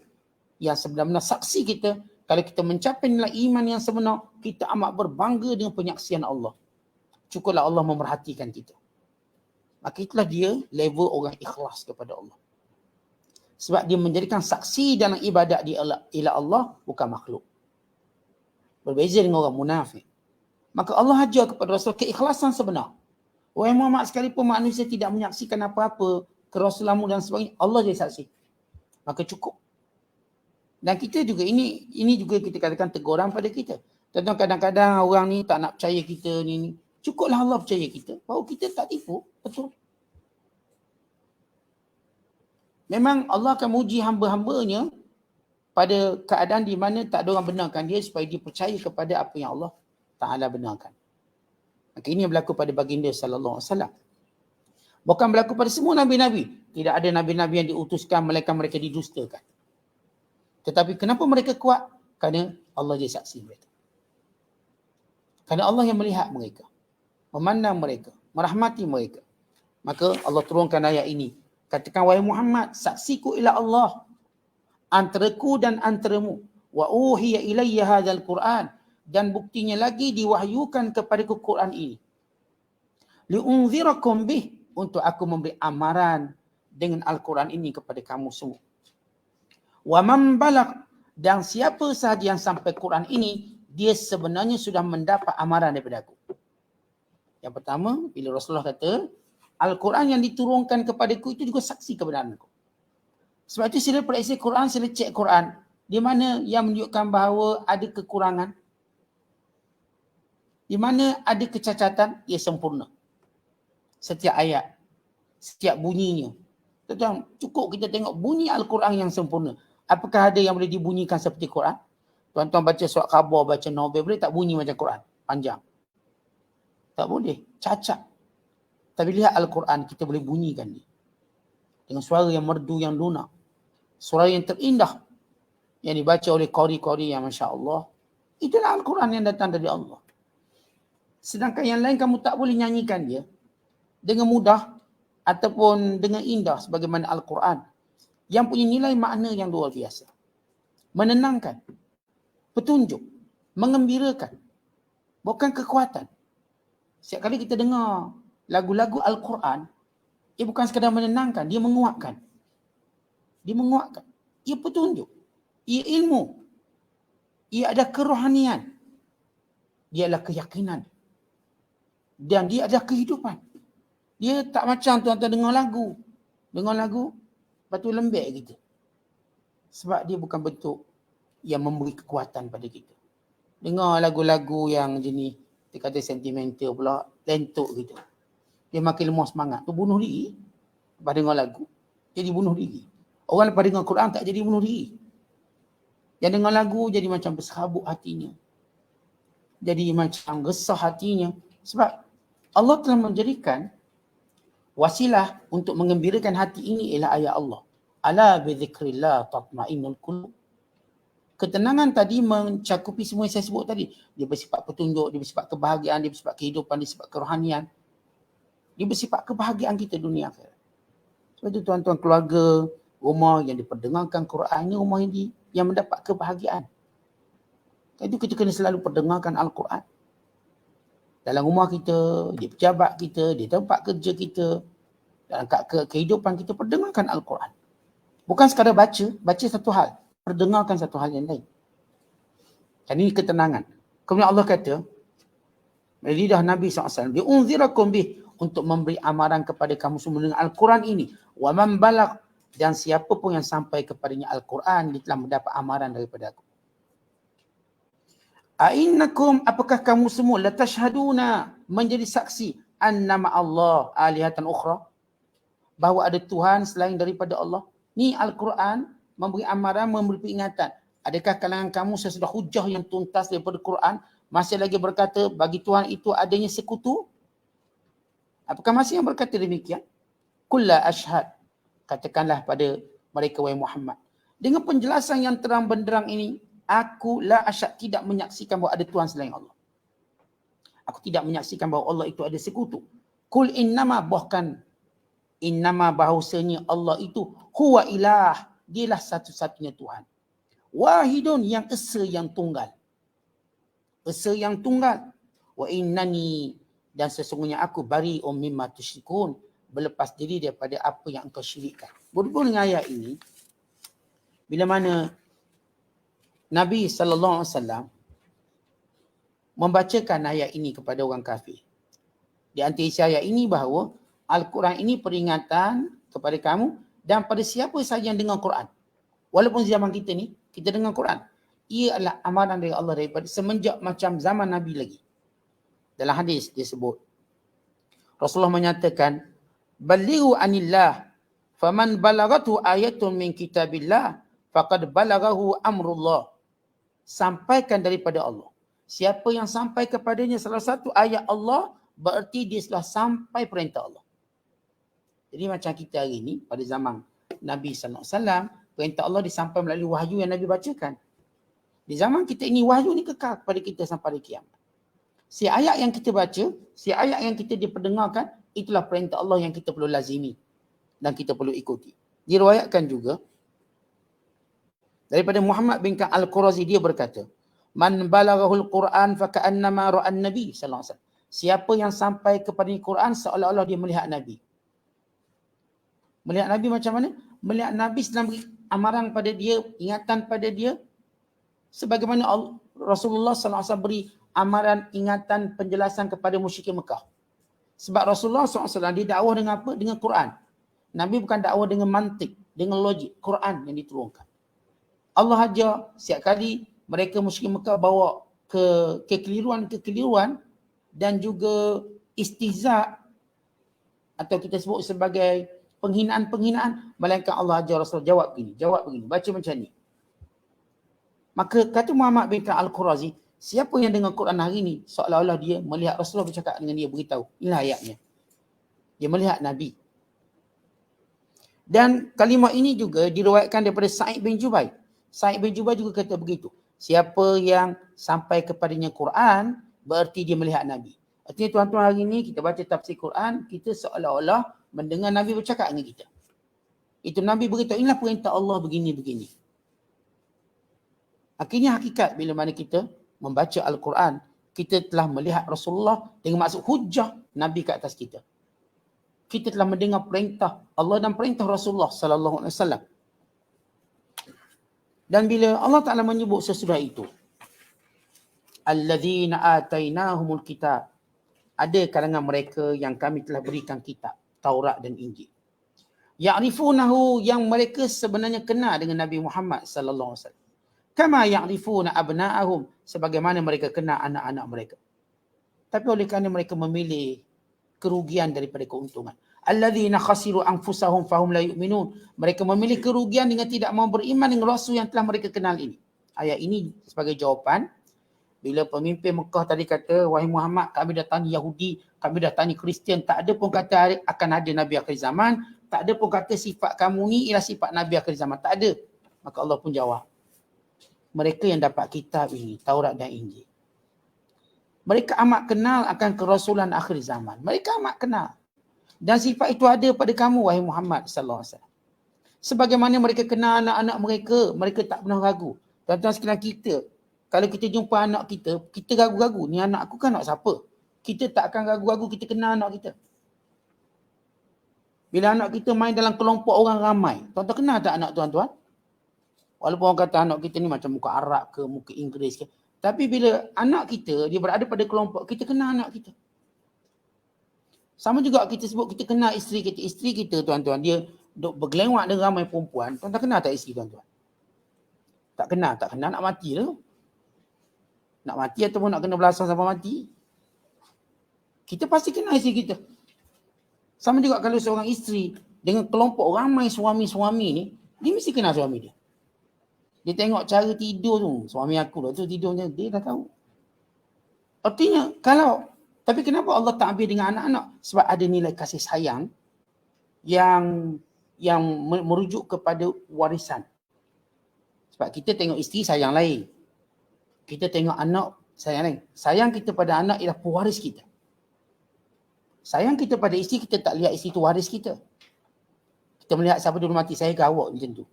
Yang sebenar-benar saksi kita, kalau kita mencapai nilai iman yang sebenar, kita amat berbangga dengan penyaksian Allah. Cukuplah Allah memerhatikan kita. Maka itulah dia level orang ikhlas kepada Allah. Sebab dia menjadikan saksi dalam ibadat dia ialah Allah, bukan makhluk. Berbeza dengan orang munafik. Maka Allah ajar kepada Rasul keikhlasan sebenar. Wahai Muhammad, sekalipun manusia tidak menyaksikan apa-apa kerasulanmu dan sebagainya, Allah jadi saksi. Maka cukup. Dan kita juga, ini juga kita katakan teguran pada kita. Tentu kadang-kadang orang ni tak nak percaya kita ni. Cukuplah Allah percaya kita bahawa kita tak tipu. Betul. Memang Allah akan uji hamba-hambanya pada keadaan di mana tak ada orang benarkan dia supaya dia percaya kepada apa yang Allah Ta'ala benarkan. Maka ini yang berlaku pada baginda sallallahu alaihi wasallam. Bukan berlaku pada semua Nabi-Nabi. Tidak ada Nabi-Nabi yang diutuskan melainkan mereka didustakan. Tetapi kenapa mereka kuat? Kerana Allah jadi saksi mereka. Kerana Allah yang melihat mereka, memandang mereka, merahmati mereka. Maka Allah turunkan ayat ini. Katakan, wahai Muhammad, saksiku ialah Allah, antaraku dan antaramu. Wa uhiya ilayya hadzal Quran, dan buktinya lagi diwahyukan kepadaku Quran ini. Li'unzirakum bih, untuk aku memberi amaran dengan Al-Quran ini kepada kamu semua. Wa man balagh, dan siapa sahaja yang sampai Quran ini, dia sebenarnya sudah mendapat amaran daripada aku. Yang pertama, bila Rasulullah kata, Al-Quran yang diturunkan kepadaku itu juga saksi kebenaran aku. Sebab itu sila periksa Quran, sila cek Quran. Di mana yang menunjukkan bahawa ada kekurangan. Di mana ada kecacatan, ia sempurna. Setiap ayat, setiap bunyinya. Tuan-tuan, cukup kita tengok bunyi Al-Quran yang sempurna. Apakah ada yang boleh dibunyikan seperti Quran? Tuan-tuan baca surat khabar, baca novel, boleh tak bunyi macam Quran? Panjang. Tak boleh, cacat. Tapi lihat Al-Quran, kita boleh bunyikan dia. Dengan suara yang merdu, yang lunak. Suara yang terindah. Yang dibaca oleh qari-qari yang Masya Allah. Itulah Al-Quran yang datang dari Allah. Sedangkan yang lain kamu tak boleh nyanyikan dia dengan mudah ataupun dengan indah sebagaimana Al-Quran. Yang punya nilai makna yang luar biasa. Menenangkan. Petunjuk. Mengembirakan. Bukan kekuatan. Setiap kali kita dengar lagu-lagu Al-Quran, ia bukan sekadar menenangkan, dia menguatkan. Dia menguatkan. Ia petunjuk. Ia ilmu. Ia ada kerohanian. Dia adalah keyakinan. Dan dia ada kehidupan. Dia tak macam tuan-tuan dengar lagu. Dengar lagu, lepas tu lembek kita. Sebab dia bukan bentuk yang memberi kekuatan pada kita. Dengar lagu-lagu yang jenis, dia kata sentimental pula, lentuk gitu. Dia makin lemah semangat. Tu bunuh diri. Lepas dengar lagu, jadi bunuh diri. Orang lepas dengar Quran tak jadi bunuh diri. Yang dengar lagu jadi macam berserabut hatinya. Jadi macam resah hatinya. Sebab Allah telah menjadikan wasilah untuk mengembirakan hati ini ialah ayat Allah. Ala bi dzikrillah tatma'innul qulub. Ketenangan tadi mencakupi semua yang saya sebut tadi. Dia bersifat petunjuk, dia bersifat kebahagiaan, dia bersifat kehidupan, dia bersifat kerohanian. Dia bersifat kebahagiaan kita dunia akhirat. Sebab itu tuan-tuan, keluarga, rumah yang diperdengarkan Quran ini rumah yang mendapat kebahagiaan. Itu kita kena selalu perdengarkan Al-Quran. Dalam rumah kita, di pejabat kita, di tempat kerja kita, dalam kehidupan kita, perdengarkan Al-Quran. Bukan sekadar baca satu hal. Perdengarkan satu hal yang lain. Dan ini ketenangan. Kemudian Allah kata, lidah Nabi SAW, diunzirakum bih, untuk memberi amaran kepada kamu semua dengan Al-Quran ini. Wa man balagh, dan siapa pun yang sampai kepadanya Al-Quran, dia telah mendapat amaran daripada aku. A'innakum, apakah kamu semua latashhaduna, menjadi saksi annama Allah alihatan ukhra, bahawa ada Tuhan selain daripada Allah. Ni Al-Quran memberi amaran, memberi peringatan. Adakah kalangan kamu sesudah hujah yang tuntas daripada Quran masih lagi berkata bagi Tuhan itu adanya sekutu? Apakah masih yang berkata demikian? Kulla ashhad, katakanlah pada mereka wahai Muhammad, dengan penjelasan yang terang benderang ini, aku la asyhad, tidak menyaksikan bahawa ada Tuhan selain Allah. Aku tidak menyaksikan bahawa Allah itu ada sekutu. Kul innama, bahkan innama, bahawasanya Allah itu huwa ilah, dialah satu-satunya Tuhan. Wahidun, yang esa, yang tunggal. Esa yang tunggal. Wa innani, dan sesungguhnya aku bari'um mimma tusyrikun, berlepas diri daripada apa yang engkau syirikkan. Berhubung dengan ayat ini, bila mana Nabi SAW membacakan ayat ini kepada orang kafir. Di antara isi ayat ini bahawa Al-Quran ini peringatan kepada kamu dan pada siapa sahaja yang dengar Quran. Walaupun zaman kita ni, kita dengar Quran. Ia adalah amaran dari Allah daripada semenjak macam zaman Nabi lagi. Dalam hadis disebut, Rasulullah menyatakan, Balighu anillah Faman balagatu ayatun min kitabillah faqad balagahu amrullah. Sampaikan daripada Allah. Siapa yang sampai kepadanya salah satu ayat Allah, berarti dia telah sampai perintah Allah. Jadi macam kita hari ini, pada zaman Nabi SAW, perintah Allah disampaikan melalui wahyu yang Nabi bacakan. Di zaman kita ini, wahyu ni kekal kepada kita sampai hari kiamat. Si ayat yang kita baca, si ayat yang kita diperdengarkan, itulah perintah Allah yang kita perlu lazimi dan kita perlu ikuti. Diriwayatkan juga daripada Muhammad bin Ka'ab Al-Qurazi, dia berkata, Man balaghul Quran faka'annama ra'an Nabi sallallahu alaihi wasallam. Siapa yang sampai kepada Quran seolah-olah dia melihat Nabi. Melihat Nabi macam mana? Melihat Nabi sedang beri amaran pada dia, ingatan pada dia, sebagaimana Rasulullah SAW beri amaran, ingatan, penjelasan kepada musyrikin Mekah. Sebab Rasulullah SAW dia dakwah dengan apa? Dengan Quran. Nabi bukan dakwah dengan mantik, dengan logik. Quran yang diturunkan. Allah ajar setiap kali mereka musyrikin Mekah bawa kekeliruan dan juga istihza, atau kita sebut sebagai penghinaan-penghinaan, melainkan Allah ajar Rasul jawab begini, baca macam ni. Maka kata Muhammad bin Ka'ab Al-Qurazi, siapa yang dengar Quran hari ni seolah-olah dia melihat Rasulullah bercakap dengan dia, beritahu. Inilah ayatnya. Dia melihat Nabi. Dan kalimah ini juga diriwayatkan daripada Sa'id bin Jubair. Sa'id bin Jubair juga kata begitu. Siapa yang sampai kepadanya Quran, berarti dia melihat Nabi. Artinya tuan-tuan, hari ini kita baca tafsir Quran, kita seolah-olah mendengar Nabi bercakap dengan kita. Itu Nabi beritahu, inilah perintah Allah begini-begini. Akhirnya hakikat bila mana kita membaca Al-Quran, kita telah melihat Rasulullah dengan maksud hujah Nabi ke atas kita. Kita telah mendengar perintah Allah dan perintah Rasulullah sallallahu alaihi wasallam. Dan bila Allah Ta'ala menyebut sesudah itu, alladzina atainahumul kitab, ada kalangan mereka yang kami telah berikan kitab, Taurat dan Injil. Ya'rifunahu, yang mereka sebenarnya kenal dengan Nabi Muhammad sallallahu alaihi wasallam. Kama ya'rifuna abna'ahum, sebagaimana mereka kenal anak-anak mereka. Tapi oleh kerana mereka memilih kerugian daripada keuntungan. Alladzina khasiru anfusahum fahum la yu'minun. Mereka memilih kerugian dengan tidak mahu beriman dengan Rasul yang telah mereka kenal ini. Ayat ini sebagai jawapan bila pemimpin Mekah tadi kata, wahai Muhammad, kami dah tanya Yahudi, kami dah tanya Kristian, tak ada pun kata akan ada Nabi akhir zaman, tak ada pun kata sifat kamu ni ialah sifat Nabi akhir zaman, tak ada. Maka Allah pun jawab, mereka yang dapat kitab ini, Taurat dan Injil, mereka amat kenal akan kerasulan akhir zaman. Mereka amat kenal. Dan sifat itu ada pada kamu, wahai Muhammad sallallahu alaihi wasallam. Sebagaimana mereka kenal anak-anak mereka, mereka tak pernah ragu. Tuan-tuan sekalian, kita, kalau kita jumpa anak kita, kita ragu-ragu, ni anak aku kan anak siapa? Kita tak akan ragu-ragu, kita kenal anak kita. Bila anak kita main dalam kelompok orang ramai, tuan-tuan kenal tak anak tuan-tuan? Walaupun orang kata anak kita ni macam muka Arab ke, muka Inggeris ke. Tapi bila anak kita, dia berada pada kelompok, kita kenal anak kita. Sama juga kita sebut kita kenal isteri kita. Isteri kita tuan-tuan, dia duk bergelewak dengan ramai perempuan. Tuan-tuan kenal tak isteri tuan-tuan? Tak kenal nak mati lah. Nak mati ataupun nak kena belasah sampai mati. Kita pasti kenal isteri kita. Sama juga kalau seorang isteri dengan kelompok ramai suami-suami ni, dia mesti kenal suami dia. Dia tengok cara tidur tu, suami aku lah tu tidurnya, dia dah tahu. Artinya tapi kenapa Allah tak ambil dengan anak-anak? Sebab ada nilai kasih sayang yang merujuk kepada warisan. Sebab kita tengok isteri sayang lain. Kita tengok anak sayang lain. Sayang kita pada anak ialah pewaris kita. Sayang kita pada isteri, kita tak lihat isteri tu waris kita. Kita melihat siapa dulu mati, saya ke awak macam tu.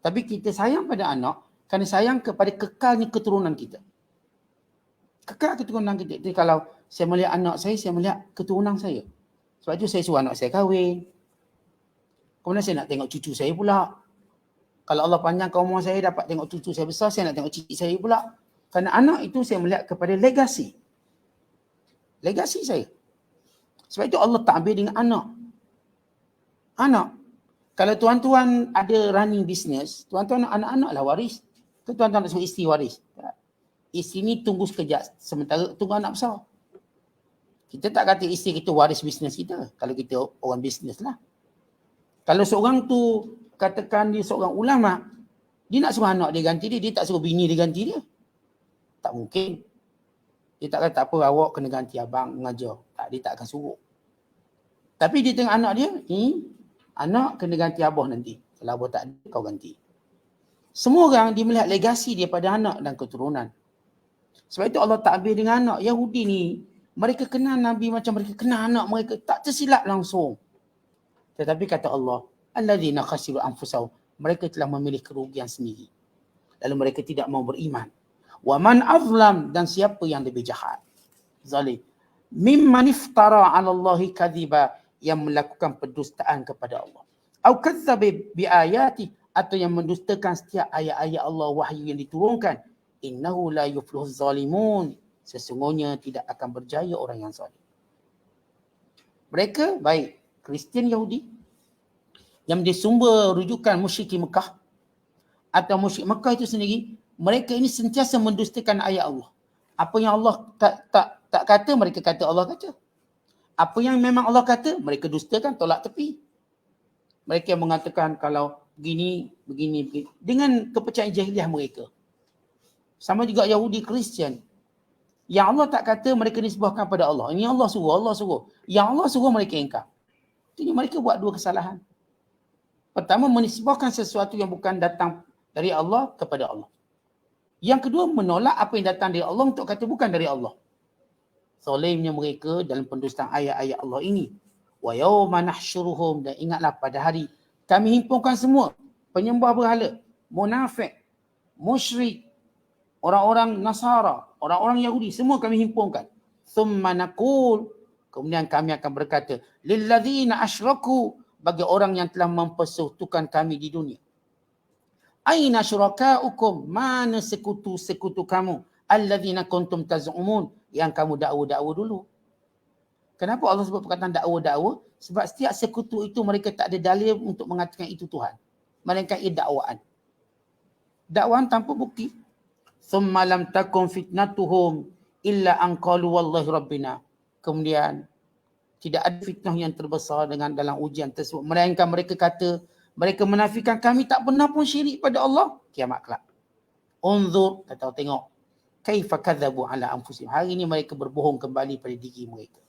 Tapi kita sayang pada anak kerana sayang kepada kekalnya keturunan kita. Kekal keturunan kita. Jadi kalau saya melihat anak saya melihat keturunan saya. Sebab itu saya suruh anak saya kahwin. Kemudian saya nak tengok cucu saya pula. Kalau Allah panjangkan umur saya, dapat tengok cucu saya besar, saya nak tengok cicit saya pula. Kerana anak itu saya melihat kepada legasi. Legasi saya. Sebab itu Allah tak ambil dengan anak. Anak. Kalau tuan-tuan ada running business, tuan-tuan anak-anak lah waris. Tuan-tuan nak suruh isteri waris. Isteri ni tunggu sekejap, sementara tunggu anak besar. Kita tak kata isteri kita waris bisnes kita. Kalau kita orang bisnes lah. Kalau seorang tu katakan dia seorang ulama, dia nak suruh anak dia ganti dia tak suruh bini dia ganti dia. Tak mungkin. Dia tak kata tak apa, awak kena ganti abang mengajar. Tak, dia tak akan suruh. Tapi dia tengok anak dia, anak kena ganti abah nanti. Kalau abah tak ada, kau ganti. Semua orang dia melihat legasi dia pada anak dan keturunan. Sebab itu Allah takbir dengan anak. Yahudi ni, mereka kenal Nabi macam mereka kenal anak mereka. Tak tersilap langsung. Tetapi kata Allah, alladzina khasiru anfusahum, mereka telah memilih kerugian sendiri. Lalu mereka tidak mau beriman. Wa man azlam, dan siapa yang lebih jahat, zalim, mimman iftara 'ala Allahi kadhiba, yang melakukan pendustaan kepada Allah. Au kadzdzaba bi ayati, atau yang mendustakan setiap ayat-ayat Allah wahyu yang diturunkan. Innahu la yuflihuz zalimun, sesungguhnya tidak akan berjaya orang yang zalim. Mereka baik Kristian Yahudi yang menjadi sumber rujukan musyrik Mekah atau musyrik Mekah itu sendiri, mereka ini sentiasa mendustakan ayat Allah. Apa yang Allah tak kata, mereka kata Allah kata. Apa yang memang Allah kata, mereka dustakan, tolak tepi. Mereka mengatakan kalau begini. Dengan kepercayaan jahiliah mereka. Sama juga Yahudi Kristian. Yang Allah tak kata, mereka nisbahkan pada Allah. Ini Allah suruh. Yang Allah suruh, mereka ingkar. Jadi mereka buat dua kesalahan. Pertama, menisbahkan sesuatu yang bukan datang dari Allah kepada Allah. Yang kedua, menolak apa yang datang dari Allah untuk kata bukan dari Allah. Zalimnya mereka dalam pendustaan ayat-ayat Allah ini. Wa yawma nahsyuruhum, dan ingatlah pada hari kami himpunkan semua penyembah berhala, munafik, musyrik, orang-orang Nasara, orang-orang Yahudi, semua kami himpunkan. Thumma naqul, kemudian kami akan berkata, lilladzina asyraku, bagi orang yang telah mempersekutukan kami di dunia. Aina syurakaukum, mana sekutu-sekutu kamu, alladzina kuntum taz'umun, yang kamu dakwa-dakwa dulu. Kenapa Allah sebut perkataan dakwa-dakwa? Sebab setiap sekutu itu mereka tak ada dalil untuk mengatakan itu Tuhan. Melainkan ia dakwaan. Dakwaan tanpa bukti. Thumma lam takun fitnatuhum illa an qalu wallahi rabbina. Kemudian tidak ada fitnah yang terbesar dengan dalam ujian tersebut, melainkan mereka kata, mereka menafikan kami tak pernah pun syirik pada Allah. Kiamat kelak. Unzur, kata tengok. Kaifa kadzabu ala anfusihim. Hari ini mereka berbohong kembali pada diri mereka.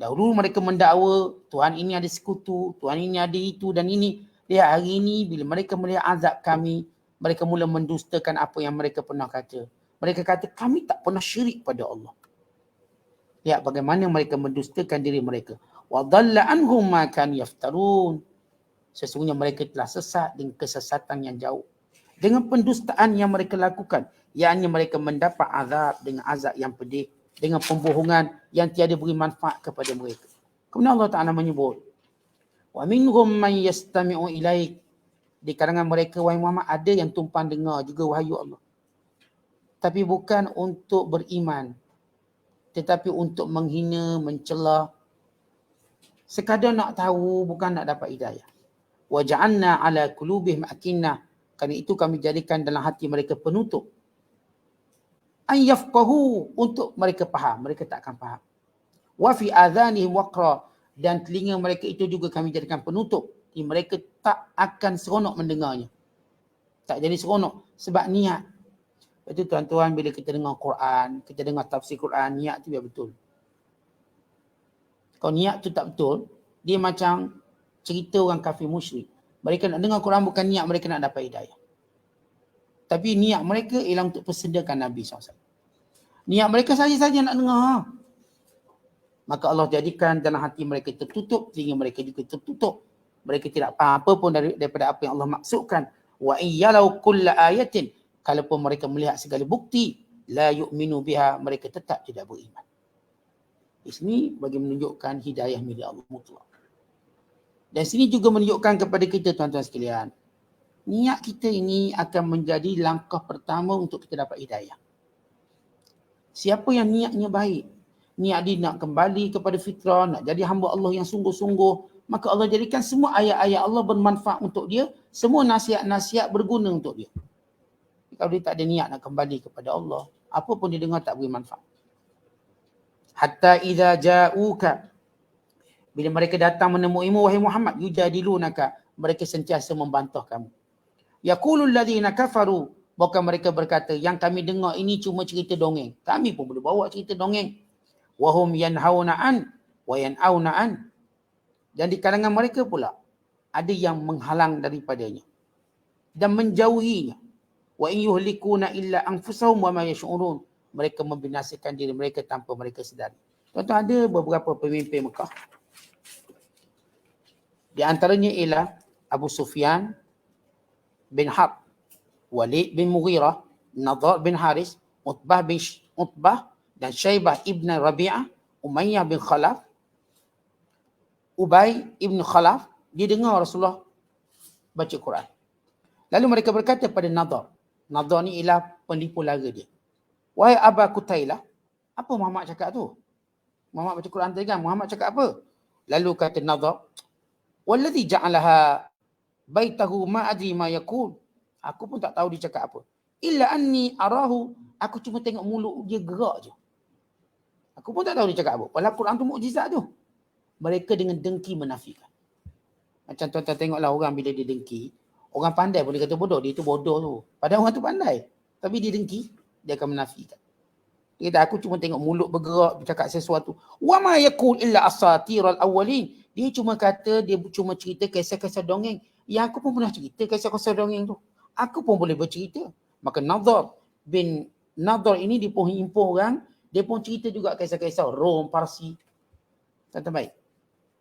Dahulu mereka mendakwa Tuhan ini ada sekutu, Tuhan ini ada itu dan ini. Lihat hari ini bila mereka melihat azab kami, mereka mula mendustakan apa yang mereka pernah kata. Mereka kata kami tak pernah syirik pada Allah. Lihat bagaimana mereka mendustakan diri mereka. Wa dhalla anhum ma kan yaftarun. Sesungguhnya mereka telah sesat dengan kesesatan yang jauh. Dengan pendustaan yang mereka lakukan, yakni mereka mendapat azab dengan azab yang pedih, dengan pembohongan yang tiada beri manfaat kepada mereka. Kemudian Allah Ta'ala menyebut, wa minhum man yastami'u ilaik, di kalangan mereka wahai Muhammad ada yang tumpang dengar juga wahyu Allah. Tapi bukan untuk beriman, tetapi untuk menghina, mencela, sekadar nak tahu, bukan nak dapat hidayah. Wa ja'alna ala qulubihim akinnah, kerana itu kami jadikan dalam hati mereka penutup. An yafqahu, untuk mereka faham, mereka tak akan faham. Wa fi adhanihim waqra, dan telinga mereka itu juga kami jadikan penutup. Jadi mereka tak akan seronok mendengarnya. Tak jadi seronok sebab niat. Itu tuan-tuan, bila kita dengar Quran, kita dengar tafsir Quran, niat tu biar betul. Kalau niat tu tak betul, dia macam cerita orang kafir musyrik. Mereka nak dengar Quran bukan niat mereka nak dapat hidayah. Tapi niat mereka ialah untuk persedakan Nabi SAW. Niat mereka saja-saja nak dengar. Maka Allah jadikan dalam hati mereka tertutup, telinga mereka juga tertutup. Mereka tidak faham apa pun daripada apa yang Allah maksudkan. Wa iyyalau kulla ayatin, kalaupun mereka melihat segala bukti, la yu'minu biha, mereka tetap tidak beriman. Di sini bagi menunjukkan hidayah milik Allah mutlak. Dan sini juga menunjukkan kepada kita tuan-tuan sekalian, niat kita ini akan menjadi langkah pertama untuk kita dapat hidayah. Siapa yang niatnya baik, niat dia nak kembali kepada fitrah, nak jadi hamba Allah yang sungguh-sungguh, maka Allah jadikan semua ayat-ayat Allah bermanfaat untuk dia, semua nasihat-nasihat berguna untuk dia. Kalau dia tak ada niat nak kembali kepada Allah, apa pun dia dengar tak beri manfaat. Hatta idza ja'uka, Bila mereka datang menemuimu wahai Muhammad, yujadilunaka, mereka sentiasa membantah kamu. Yaqulul ladzina kafaru, bahkan mereka berkata, yang kami dengar ini cuma cerita dongeng. Kami pun boleh bawa cerita dongeng. Wahum yanhauna an wa yanauna an. Dan di kalangan mereka pula ada yang menghalang daripadanya dan menjauhinya. Wa in yuhlikuna illa anfusahum wa ma yash'urun. Mereka membinasakan diri mereka tanpa mereka sedari. Tuan-tuan, ada beberapa pemimpin Mekah. Di antaranya ialah Abu Sufyan bin Harb, Walid bin Mughirah, Nadhr bin Haris, Utbah dan Syaibah ibn Rabi'ah, Umayyah bin Khalaf, Ubay ibn Khalaf. Dia dengar Rasulullah baca Quran. Lalu mereka berkata pada Nadhr. Nadhr ni ialah penipu lara dia. Wahai Aba Kutailah, apa Muhammad cakap tu? Muhammad baca Quran tadi kan, Muhammad cakap apa? Lalu kata Nadhr, wallazi ja'alaha baitahu ma adri ma yaqul. Aku pun tak tahu dia cakap apa. Illa anni arahu, aku cuma tengok mulut dia gerak je. Aku pun tak tahu dia cakap apa. Padahal Quran tu mukjizat tu. Mereka dengan dengki menafikan. Macam tuan-tuan tengoklah orang bila dia dengki, orang pandai boleh kata bodoh, dia tu bodoh tu. Padahal orang tu pandai. Tapi dia dengki, dia akan menafikan. Dia kata, aku cuma tengok mulut bergerak, bercakap sesuatu. Wa ma yaqul illa asatirul awwalin. Dia cuma kata, dia cuma cerita kisah-kisah dongeng. Yang aku pun pernah cerita kisah-kisah dongeng tu. Aku pun boleh bercerita. Maka Nadhr ini dia pun himpun orang, dia pun cerita juga kisah-kisah Rom, Parsi. Tentang baik.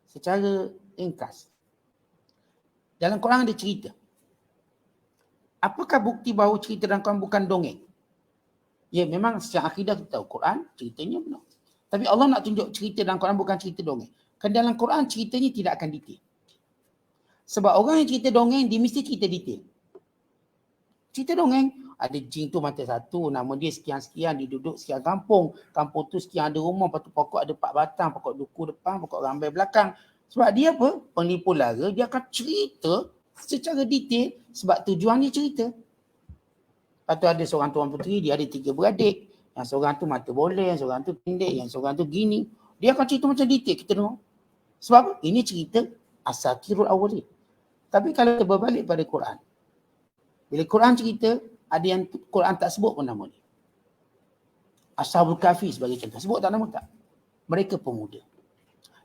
Secara ringkas. Dalam Quran ada cerita. Apakah bukti bahawa cerita dalam Quran bukan dongeng? Ya, memang secara akidah kita tahu Quran ceritanya benar. Tapi Allah nak tunjuk cerita dalam Quran bukan cerita dongeng. Kerana dalam Quran ceritanya tidak akan detail. Sebab orang yang cerita dongeng, dia mesti cerita detail. Cerita dongeng, ada jin tu mata satu, nama dia sekian-sekian, dia duduk sekian kampung. Kampung tu sekian ada rumah, lepas tu pokok ada 4 batang, pokok duku depan, pokok rambai belakang. Sebab dia apa? Penipu lara, dia akan cerita secara detail sebab tujuan dia cerita. Lepas tu ada seorang tuan puteri, dia ada 3 beradik. Yang seorang tu mata boleh, yang seorang tu pendek, yang seorang tu gini. Dia akan cerita macam detail, kita dengar. Sebab apa? Ini cerita asatirul awwalin. Tapi kalau kita berbalik pada Quran, bila Quran cerita, ada yang Quran tak sebut pun nama dia. Ashabul Kahfi sebagai contoh. Sebut tak nama tak? Mereka pemuda.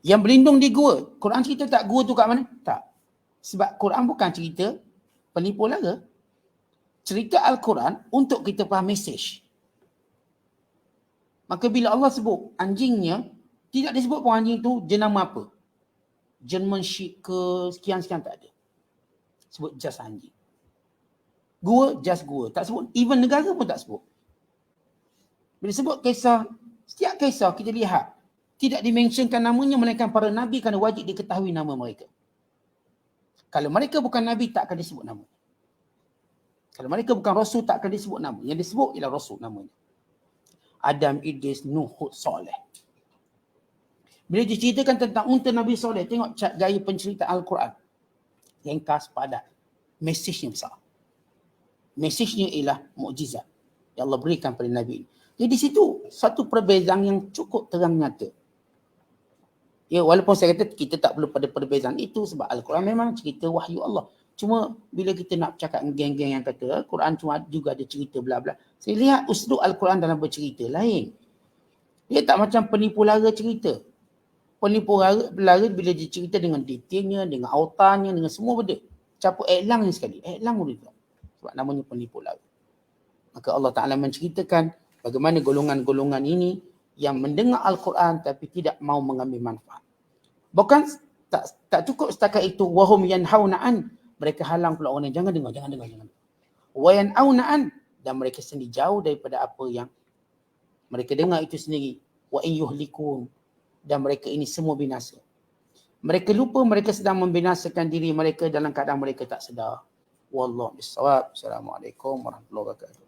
Yang berlindung di gua. Quran cerita tak gua tu kat mana? Tak. Sebab Quran bukan cerita penipu lara. Cerita Al-Quran untuk kita faham mesej. Maka bila Allah sebut anjingnya, tidak disebut pun anjing tu jenama apa. German Sheep ke sekian-sekian, tak ada. Sebut just anjing. Gua, just gua. Tak sebut, even negara pun tak sebut. Bila sebut kisah, setiap kisah kita lihat, tidak dimentionkan namanya melainkan para Nabi kerana wajib diketahui nama mereka. Kalau mereka bukan Nabi, tak akan disebut nama. Kalau mereka bukan Rasul, tak akan disebut nama. Yang disebut ialah Rasul namanya. Adam, Idris, Nuh, Hud, Saleh. Bila diceritakan tentang unta Nabi Saleh, tengok gaya penceritaan Al-Quran. Ringkas, padat. Mesejnya besar. Mesejnya ialah mukjizat yang Allah berikan pada Nabi. Jadi di situ satu perbezaan yang cukup terang nyata. Ya, walaupun saya kata kita tak perlu pada perbezaan itu sebab Al-Quran memang cerita wahyu Allah. Cuma bila kita nak cakap dengan geng-geng yang kata Quran cuma juga ada cerita bla-bla. Saya lihat usduk Al-Quran dalam bercerita lain. Dia tak macam penipu lara cerita. Penipu lara bila dia cerita dengan detailnya, dengan autannya, dengan semua benda. Capuk elang sekali. Elang boleh tak? Sebab namanya penipu lara. Maka Allah Ta'ala menceritakan bagaimana golongan-golongan ini yang mendengar Al-Quran tapi tidak mau mengambil manfaat. Bukan tak cukup setakat itu. Wahum yanhauna an. Mereka halang pula orang yang jangan dengar. Wa yanauna an. Dan mereka sendiri jauh daripada apa yang mereka dengar itu sendiri. Wa in yuhlikun. Dan mereka ini semua binasa. Mereka lupa mereka sedang membinasakan diri mereka dalam keadaan mereka tak sedar. Wallahu bissawab. Assalamualaikum warahmatullahi wabarakatuh.